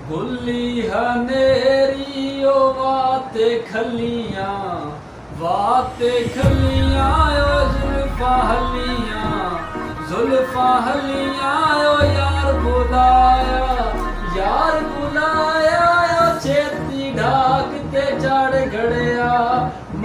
भुली हनेरी ओ वाते खलियां ओ जुल्फा हलियां ओ यार बुलाया ओ छेती ढाक ते चढ़ गड़िया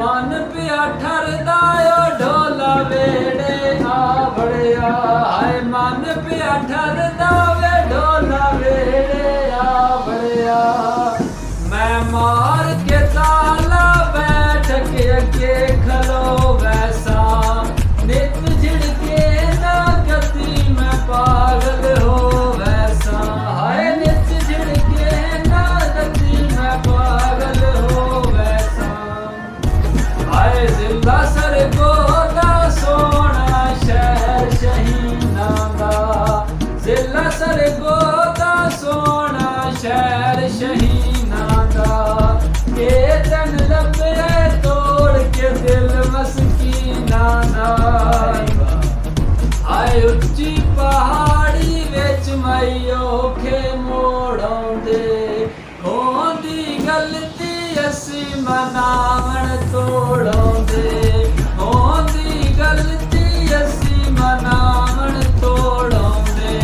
मन पिया ठरदा ओ ढोला वेड़े आ बड़िया हाय मन पिया ठरदा वे ढोला वेड़े आ बड़िया मैं मार के ताला बैठ के अगे खलो वैसा नित झिड़के ना गति मैं पागल हो वैसा हाय नित झिड़के ना गति मैं पागल हो वैसा हाय जिला सरगोदा सोना शहर शहीना दा जिला सरगोदा सोना शहर शहीना दा के तन लभे तोड़ के दिल मस्कीना दा आए उच्ची पहाड़ी विच मई औखे मोड़ आउंदे होंदी गलती असी मनावण तोड़ाउंदे होंदी गलती असी मनावण तोड़ाउंदे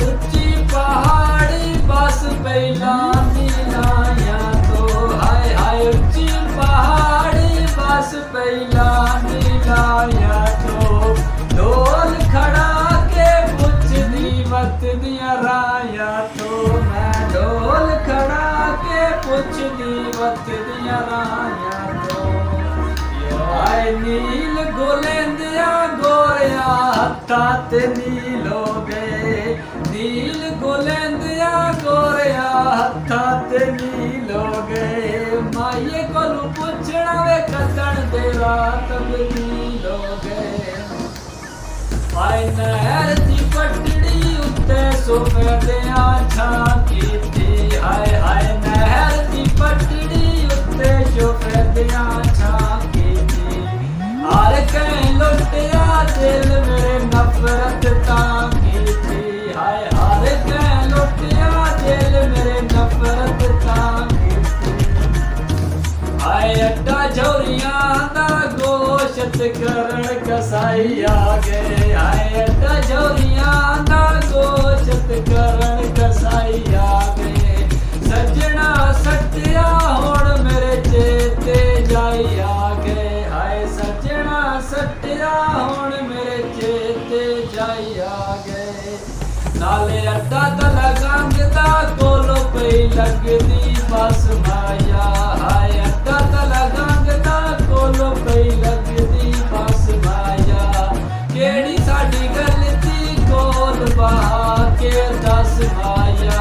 उच्ची पहाड़ी बस पहला नीलाया तो हाय हाय उच्ची पहाड़ी बस पहला नीलाया तो ढोल खड़ा के पुछदी मत दिया राया तो मैं ढोल खड़ा के पुछदी मत दिया राया तो आए नील गोलेंदिया गोरिया हत्था ते नील हो गए नील गोलेंदिया गोरिया हत्था ते नील हो गए माइये कोलू पुछना वे कदन दे रात नील हो गए हाय नहर दी पटड़ी उत्ते सोफेदिया छाकी थी हाय हाय नहर दी पटड़ी उत्ते सोफेदिया छाकी थी हर कहीं लुटिया दिल मेरे नफरत ताकी थी हाय हर कहीं लुटिया दिल मेरे नफरत ताकी थी हाय अड्डा झोरियां दा गोशत करण कसाई आ गए हाय अड्डा झोरियां दा गोशत करण कसाई आ गए सजना सटिया हुण मेरे चेते जाई आ गए हाय सजना सटिया हुण मेरे चेते जाई आ गए नाले अड्डा तला गंगदा कोलो पई लगदी बस माया हाय अड्डा तला गंगदा कोलो पई लगदी बस माया केड़ी साडी गलती कोल बहा के दस माया